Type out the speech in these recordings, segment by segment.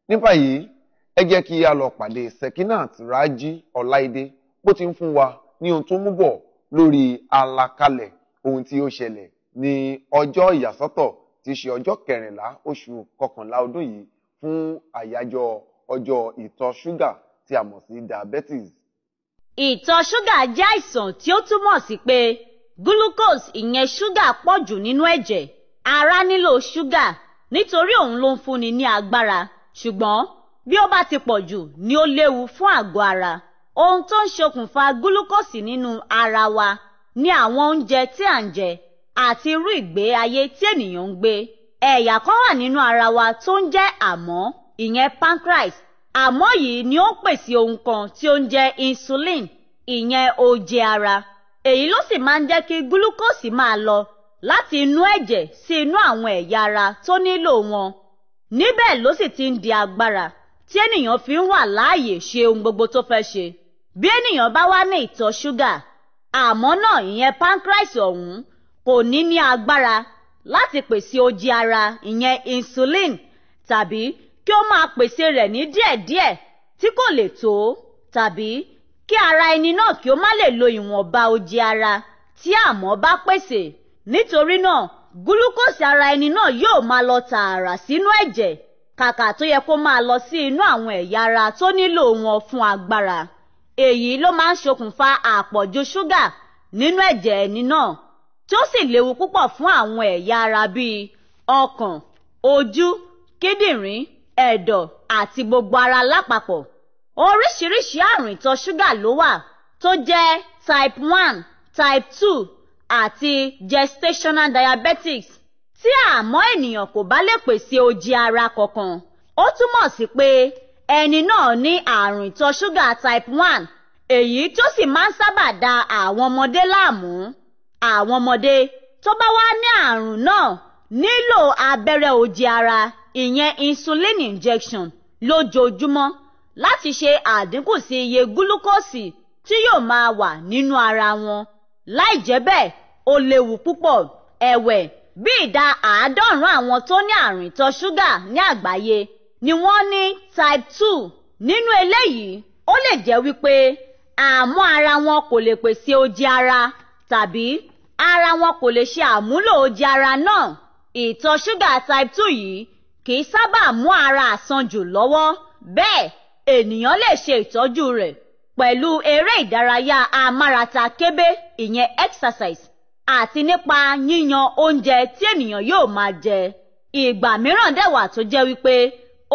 Ní báyìí, ẹ jẹ́ kí a lọ pàdé Sekinat Raji Ọláìdé bó ti ń fún wa ní ohun tó mú bọ̀ lórí àlàkalẹ̀ ohun tí ó ṣẹlẹ̀ ní ọjọ́ ìyàsọ́tọ̀ tí í ṣe ọjọ́ 14 oṣù kọkànlá ọdún yìí fún àyájọ́ ọjọ́ ìtọ̀ ṣúgà tí a mọ̀ sí diabetes. Ìtọ̀ ṣúgà jẹ́ àìsàn tí ó túmọ̀ sí pé glucose ìyẹn ṣúgà pọ̀ jù nínú ẹ̀jẹ̀. Ara nílò ṣúgà nítorí òun ló ń fúnni ní agbára, ṣùgbọ́n bí ó bá ti pọ̀ jù ni ó léwu fún àgọ́ ara. Ohun tó ń ṣokùnfà glucose nínú ara wa ni àwọn oúnjẹ tí à ń jẹ àti irú ìgbé ayé tí ènìyàn ń gbé. Ẹ̀yà kan wà nínú ara wa tó ń jẹ́ àmọ́, ìyẹn pancreas. Àmọ́ yìí ni ó ń pèsè ohun kan tí ó ń jẹ́ insulin, ìyẹn oje ara. Èyí ló sì máa ń jẹ́ kí glucose máa lọ láti inú ẹ̀jẹ̀ sí inú àwọn ẹ̀yà ara tó nílò wọn. Níbẹ̀ ló sì ti ń di agbára tí ènìyàn fi ń wà láàyè ṣe ohun gbogbo tó fẹ́ ṣe. Bí ènìyàn bá wá ní ìtọ̀ ṣúgà, àmọ́ náà ìyẹn pancreas ọ̀hún kò ní ní agbára láti pèsè oje ara, ìyẹn insulin, tàbí kí ó máa pèsè rẹ̀ ní díẹ̀díẹ̀ tí kò lè tó, tàbí kí ara ẹni náà kí ó má lè lo ìwọ̀nba oje ara tí àmọ́ bá pèsè. Nítorí náà, glucose ara ẹni náà yóò máa lọ tààrà sínú ẹ̀jẹ̀ kàkà tó yẹ kó máa lọ sí inú àwọn ẹ̀yà ara tó nílò wọn fún agbára. Èyí ló máa ń ṣokùnfà àpọ̀jù ṣúgà nínú ẹ̀jẹ̀ ẹni náà, tí ó sì léwu púpọ̀ fún àwọn ẹ̀yà ara bíi ọkàn, ojú, kíndìnrín, ẹ̀dọ̀ àti gbogbo ara lápapọ̀. Oríṣiríṣi àrùn ìtọ̀ ṣúgà ló wà tó jẹ́ type 1, type 2 àti gestational diabetes. Tí àmọ́ ènìyàn kò bá lè pèsè oje ara kankan, ó túmọ̀ sí pé ẹni náà ní àrùn ìtọ̀ ṣúgà type 1, èyí tó sì máa ń sábà da àwọn ọmọdé láàmú. Àwọn ọmọdé tó bá wá ní àrùn náà nílò abẹ́rẹ́ oje ara, ìyẹn insulin injection, lójoojúmọ́ láti ṣe àdínkù sí iye gúlúkóòsì tí yóò máa wà nínú ara wọn. Láì jẹ́ bẹ́ẹ̀, ó léwu púpọ̀. Ẹ̀wẹ̀, bí ìdá 90% àwọn tó ní àrùn ìtọ̀ ṣúgà ní àgbáyé ni wọ́n ní type 2. Nínú eléyìí, ó lè jẹ́ wípé àmọ́ ara wọn kò lè pèsè oje ara, tàbí ara wọn kò lè ṣe àmúlò oje ara náà. Ìtọ̀ ṣúgà type 2 yìí kì í sábà mú ara àsanjù lọ́wọ́. Bẹ́ẹ̀, ènìyàn lè ṣe ìtọ́jú rẹ̀ pẹ̀lú eré ìdárayá amárata kébé, ìyẹn exercise, àti nípa yíyan oúnjẹ tí ènìyàn yóò máa jẹ. Ìgbà mìíràn dẹ̀ wà tó jẹ́ wípé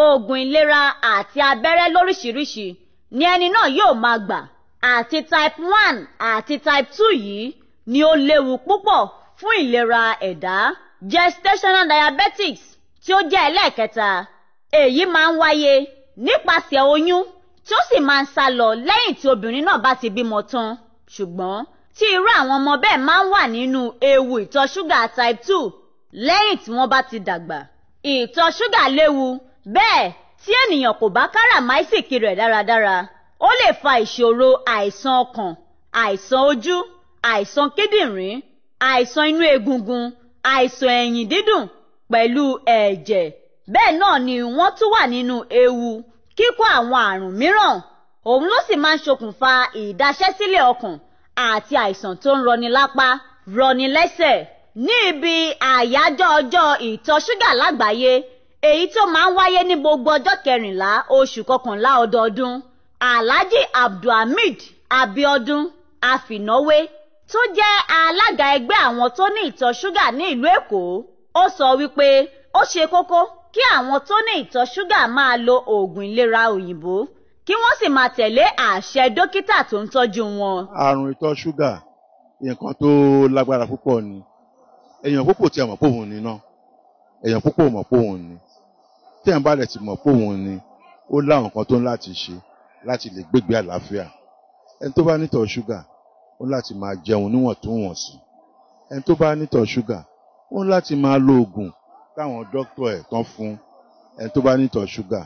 oògùn ìlera àti abẹ́rẹ́ lóríṣiríṣi ni ẹni náà yóò máa gbà. Àti type 1 àti type 2 yìí ni ó léwu púpọ̀ fún ìlera ẹ̀dá. Gestational diabetes tí ó jẹ́ ẹlẹ́ẹ̀kẹta. Èyí máa ń wáyé nípasẹ̀ oyún tí ó sì máa ń sá lọ lẹ́yìn tí obìnrin náà bá ti bímọ tán. Ṣùgbọ́n tí irú àwọn ọmọ bẹ́ẹ̀ máa ń wà nínú ewu ìtọ̀ ṣúgà type 2 lẹ́yìn tí wọ́n bá ti dàgbà. Ìtọ̀ ṣúgà léwu, bẹ́ẹ̀ tí ènìyàn kò bá káràmáìsìkí rẹ̀ dáradára, ó lè fa ìṣòro àìsàn ọkàn, àìsàn ojú, àìsàn kíndìnrín, àìsàn inú egungun, àìsàn ẹ̀yìn dídùn pẹ̀lú ẹ̀jẹ̀. Bẹ́ẹ̀ náà ni wọ́n tún wà nínú ewu kíkó àwọn àrùn mìíràn. Òun ló sì máa ń ṣokùnfà ìdaṣẹ́sílẹ̀ ọkàn àti àìsàn tó ń roni lápá, roni lẹ́sẹ̀. Ní ibi àyájọ́ ọjọ́ ìtọ̀ ṣúgà lágbàáyé, èyí tó máa ń wáyé ní gbogbo ọjọ́ 14 oṣù kọkànlá ọdọọdún, Alhaji Abdulhamid Abiodun Afinawe, tó jẹ́ alága ẹgbẹ́ àwọn tó ní ìtọ̀ ṣúgà ní ìlú Èkó, ó sọ wípé ó ṣe kókó kí àwọn tó ní ìtọ̀ ṣúgà máa lo oògùn ìlera òyìnbó, kí wọ́n sì máa tẹ̀lé àṣẹ dókítà tó ń tọ́jú wọn. Àrùn ìtọ̀ ṣúgà nǹkan tó lágbára púpọ̀ ni. Èèyàn púpọ̀ tí a mọ̀ pé òun ni náà. Èèyàn púpọ̀ mọ̀ pé òun ni. Tí èèyàn bá dẹ̀ ti mọ̀ pé òun ni, ó láwọn nǹkan tó ń láti ṣe láti lè gbégbé àlàáfíà. Ẹni tó bá ní ìtọ̀ ṣúgà, ó láti máa jẹun níwọ̀ntúnwọ̀nsì. Ẹni tó bá ní ìtọ̀ ṣúgà, ó láti máa lo oògùn táwọn dókítà ẹ̀ tán fún. Ẹni tó bá ní ìtọ̀ ṣúgà,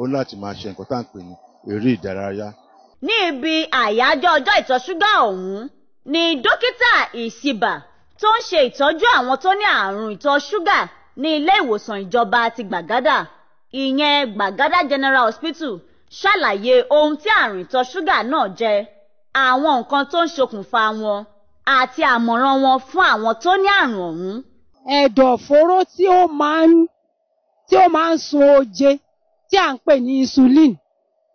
ó láti máa ṣe nǹkan tá à ń pè ní eré ìdárayá. Ní ibi àyájọ́ ọjọ́ ìtọ̀ ṣúgà ọ̀hún ni dókítà Ìsìbà tó ń ṣe ìtọ́jú àwọn tó ní àrùn ìtọ̀ ṣúgà ní ilé ìwòsàn ìjọba ti Gbàgádà. ìyẹn Gbàgádà General Hospital ṣàlàyé ohun tí àrùn ìtọ̀ ṣúgà náà jẹ́, àwọn nǹkan tó ń ṣokùnfà wọn àti àmọ̀ràn wọn fún àwọn tó ní àrùn ọ̀hún. Ẹ̀dọ̀fóró tí ó máa ń sun oje tí à ń pè ní insulin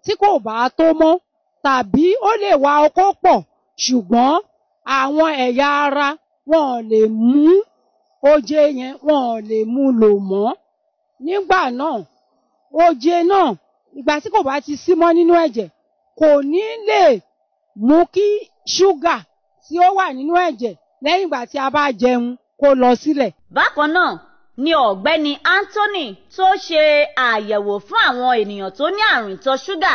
tí kò bá tó mọ́, tàbí ó lè wá okó pọ̀ ṣùgbọ́n àwọn ẹ̀yà ara wọn ò lè mú oje yẹn, wọn ò lè mú lò mọ́. Nígbà náà oje náà, ìgbà tí kò bá ti sí mọ́ nínú ẹ̀jẹ̀, kò ní lè mú kí ṣúgà tí ó wà nínú ẹ̀jẹ̀ lẹ́yìn ìgbà tí a bá jẹun kó lọ sílẹ̀. Bákan náà ni ọ̀gbẹ́ni Anthony tó ṣe àyẹ̀wò fún àwọn ènìyàn tó ní àrùn ìtọ̀ ṣúgà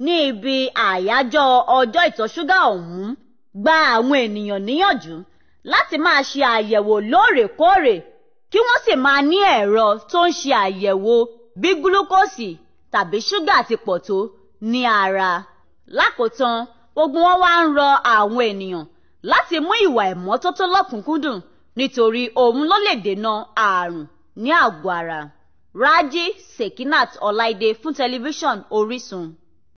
ní ibi àyájọ́ ọjọ́ ìtọ̀ ṣúgà ọ̀hún gba àwọn ènìyàn níyànjú láti máa ṣe àyẹ̀wò lóòrèkóòrè kí wọ́n sì máa ní ẹ̀rọ tó ń ṣe àyẹ̀wò bí gúlúkóòsì tàbí ṣúgà ti pọ̀ tó ní ara. Lákòótán, gbogbo wọn wá ń rọ àwọn ènìyàn láti mú ìwà ìmọ́tótó lọ́kùnkúndùn nítorí òun ló lè dènà àrùn ní àgọ́ ara. Rájí Sekinat Ọláìdé fún tẹlifíṣàn Orísun.